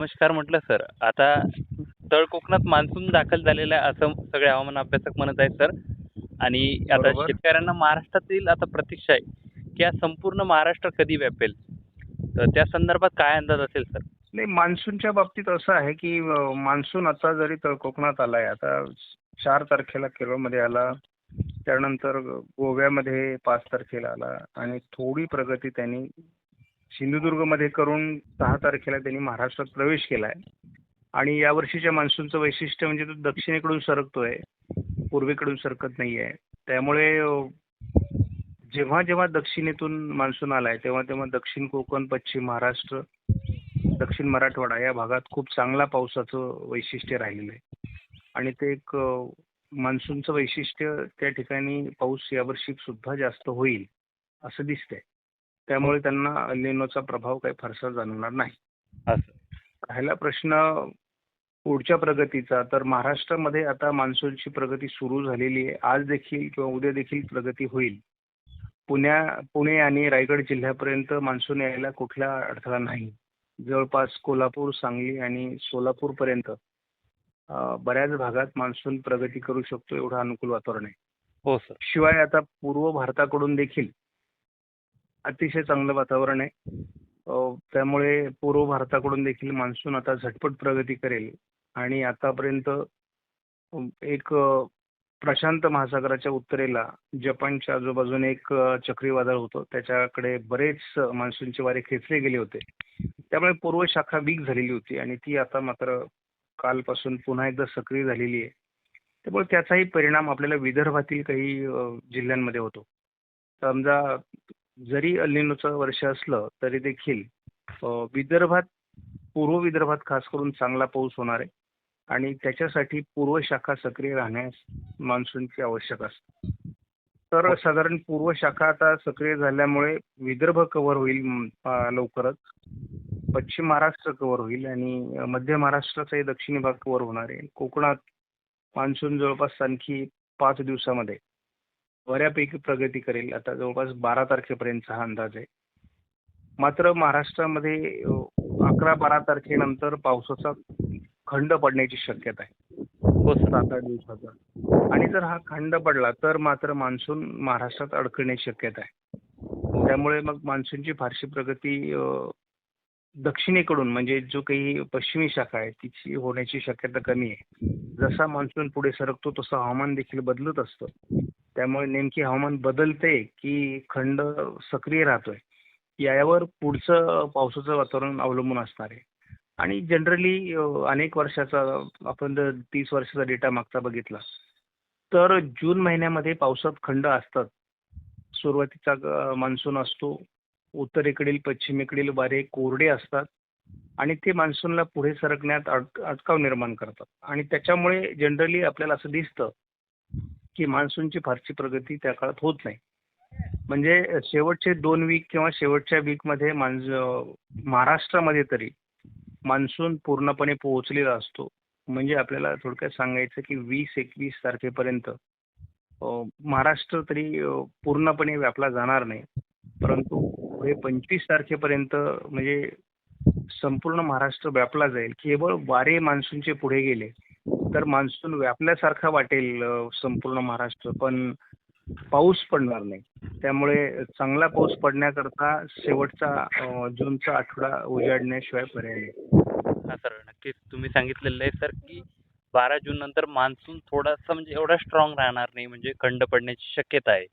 नमस्कार म्हटलं सर. आता तळ कोकणात मान्सून दाखल झालेला आहे असं सगळे हवामान अभ्यासक म्हणत आहेत सर. आणि आता बरोबर. शेतकऱ्यांना महाराष्ट्रातील आता प्रतीक्षा आहे, की हा संपूर्ण महाराष्ट्र कधी व्यापेल? तर त्या संदर्भात काय अंदाज असेल सर? नाही, मान्सूनच्या बाबतीत असं आहे, की मान्सून आता जरी कोकणात आलाय, आता 4 तारखेला केरळमध्ये आला, त्यानंतर गोव्यामध्ये 5 तारखेला आला आणि थोडी प्रगती त्यांनी सिंधुदुर्गमध्ये करून 6 तारखेला त्यांनी महाराष्ट्रात प्रवेश केलाय. आणि यावर्षीच्या मान्सूनचं वैशिष्ट्य म्हणजे तो दक्षिणेकडून सरकतोय, पूर्वेकडून सरकत नाहीये. त्यामुळे जेव्हा जेव्हा दक्षिणेतून मान्सून आलाय, तेव्हा तेव्हा दक्षिण कोकण, पश्चिम महाराष्ट्र, दक्षिण मराठवाडा या भागात खूप चांगला पावसाचं वैशिष्ट्य राहिलेलं आहे. आणि ते एक मान्सूनचं वैशिष्ट्य त्या ठिकाणी पाऊस यावर्षी सुद्धा जास्त होईल असं दिसतंय. त्यामुळे त्यांना एल निनोचा प्रभाव काही फारसा जाणवणार नाही. असं. राहिला प्रश्न पुढच्या प्रगतीचा, तर महाराष्ट्रामध्ये आता मान्सूनची प्रगती सुरू झालेली आहे. आज देखील किंवा उद्या देखील प्रगती होईल. पुणे आणि रायगड जिल्ह्यापर्यंत मान्सून यायला कुठला अडथळा नाही. जवळपास कोल्हापूर, सांगली आणि सोलापूरपर्यंत बऱ्याच भागात मान्सून प्रगती करू शकतो एवढं अनुकूल वातावरण आहे. हो सर. शिवाय आता पूर्व भारताकडून देखील अतिशय चांगलं वातावरण आहे. त्यामुळे पूर्व भारताकडून देखील मान्सून आता झटपट प्रगती करेल. आणि आतापर्यंत एक प्रशांत महासागराच्या उत्तरेला जपानच्या आजूबाजूने एक चक्रीवादळ होतं. त्याच्याकडे बरेच मान्सूनचे वारे खेचले गेले होते. त्यामुळे पूर्व शाखा वीक झालेली होती आणि ती आता मात्र कालपासून पुन्हा एकदा सक्रिय झालेली आहे. त्यामुळे त्याचाही परिणाम आपल्याला विदर्भातील काही जिल्ह्यांमध्ये होतो. समजा जरी एल निनोचं वर्ष असलं तरी देखील विदर्भात, पूर्व विदर्भात खास करून चांगला पाऊस होणार आहे. आणि त्याच्यासाठी पूर्व शाखा सक्रिय राहण्यास मान्सूनची आवश्यक असते. तर साधारण पूर्व शाखा आता सक्रिय झाल्यामुळे विदर्भ कव्हर होईल लवकरच. पश्चिम महाराष्ट्र कव्हर होईल आणि मध्य महाराष्ट्राचाही दक्षिणी भाग कव्हर होणार आहे. कोकणात मान्सून जवळपास आणखी 5 दिवसामध्ये बऱ्यापैकी प्रगती करेल. आता जवळपास 12 तारखेपर्यंतचा हा अंदाज आहे. मात्र महाराष्ट्रामध्ये 11-12 तारखेनंतर पावसाचा खंड पडण्याची शक्यता आहे. हो सर. 7-8 दिवसाचा. आणि जर हा खंड पडला तर मात्र मान्सून महाराष्ट्रात अडकण्याची शक्यता आहे. त्यामुळे मग मान्सूनची फारशी प्रगती दक्षिणेकडून म्हणजे जो काही पश्चिमी शाखा आहे तिची होण्याची शक्यता कमी आहे. जसा मान्सून पुढे सरकतो तसं हवामान देखील बदलत असतं. त्यामुळे नेमकी हवामान बदलते की खंड सक्रिय राहतोय यावर पुढचं पावसाचं वातावरण अवलंबून असणार आहे. आणि जनरली अनेक वर्षाचा, आपण जर 30 वर्षाचा डेटा मागचा बघितला तर जून महिन्यामध्ये पावसात खंड असतात. सुरुवातीचा मान्सून असतो. उत्तरेकडील पश्चिमेकडील वारे कोरडे असतात आणि ते मान्सूनला पुढे सरकण्यात अटकाव निर्माण करतात. आणि त्याच्यामुळे जनरली आपल्याला असं दिसतं की मान्सूनची फारशी प्रगती त्या काळात होत नाही. म्हणजे शेवटचे 2 वीक किंवा शेवटच्या वीकमध्ये महाराष्ट्रामध्ये तरी मान्सून पूर्णपणे पोहोचलेला असतो. म्हणजे आपल्याला थोडक्यात सांगायचं की 20-21 तारखेपर्यंत महाराष्ट्र तरी पूर्णपणे व्यापला जाणार नाही. परंतु पुढे 25 तारखेपर्यंत म्हणजे संपूर्ण महाराष्ट्र व्यापला जाईल. केवळ वारे मान्सूनचे पुढे गेले तर मान्सून व्यापल्यासारखा वाटेल संपूर्ण महाराष्ट्र, पण पाऊस पडणार नाही. त्यामुळे चांगला पाऊस पडण्याकरता शेवटचा जूनचा आठवडा उजाडण्याशिवाय पर्याय नाही. हां सर. नक्कीच तुम्ही सांगितलेलं आहे सर, की 12 जून नंतर मान्सून थोडासा म्हणजे एवढा स्ट्रॉंग राहणार नाही, म्हणजे खंड पडण्याची शक्यता आहे.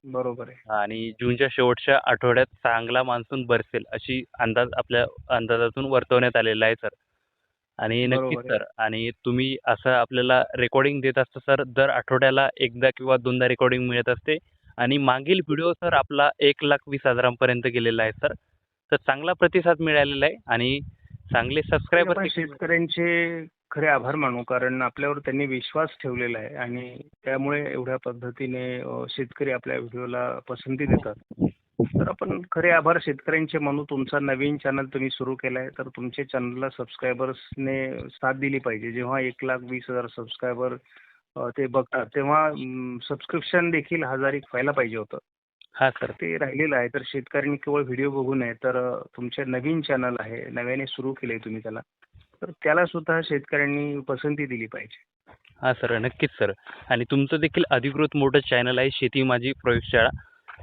बरोबर आहे. आणि जूनच्या शेवटच्या आठवड्यात चांगला मान्सून बरसेल अशी अंदाज आपल्या अंदाजातून वर्तवण्यात आलेला आहे सर. आणि नक्कीच बरोबर आहे. सर, आणि तुम्ही असं आपल्याला रेकॉर्डिंग देत असता सर, दर आठवड्याला एकदा किंवा दोनदा रेकॉर्डिंग मिळत असते. आणि मागील व्हिडिओ सर आपला 1,20,000 गेलेला आहे सर. तर चांगला प्रतिसाद मिळालेला आहे आणि चांगले सबस्क्रायबर आपण शेतकऱ्यांचे खरे आभार मानू, कारण आपल्यावर त्यांनी विश्वास ठेवलेला आहे आणि त्यामुळे एवढ्या पद्धतीने शेतकरी आपल्या व्हिडिओला पसंती देतात. तर आपण खरे आभार शेतकऱ्यांचे मानू. तुमचा नवीन चॅनल तुम्ही सुरू केलाय तर तुमच्या चॅनलला सबस्क्रायबर्सने साथ दिली पाहिजे. जेव्हा 1,20,000 सबस्क्रायबर ते बघतात तेव्हा सबस्क्रिप्शन देखील 1000 व्हायला पाहिजे होतं. हां सर. ते राहिलेलं आहे. तर शेतकऱ्यांनी केवळ व्हिडिओ बघू नये, तर तुमचे नवीन चॅनल आहे, नव्याने सुरू केले तुम्ही त्याला, तर त्याला सुद्धा शेतकऱ्यांनी पसंती दिली पाहिजे. हां सर, नक्कीच सर. आणि तुमचं देखील अधिकृत मोठं चॅनल आहे शेती माझी प्रयोगशाळा.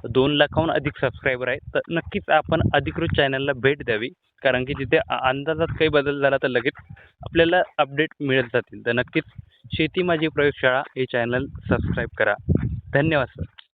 2 लाखाहून अधिक सबस्क्रायबर आहेत. तर नक्कीच आपण अधिकृत चॅनलला भेट द्यावी. कारण की तिथे अंदाजात काही बदल झाला तर लगेच आपल्याला अपडेट मिळत जातील. तर नक्कीच शेती माझी प्रयोगशाळा हे चॅनल सबस्क्राईब करा. धन्यवाद सर.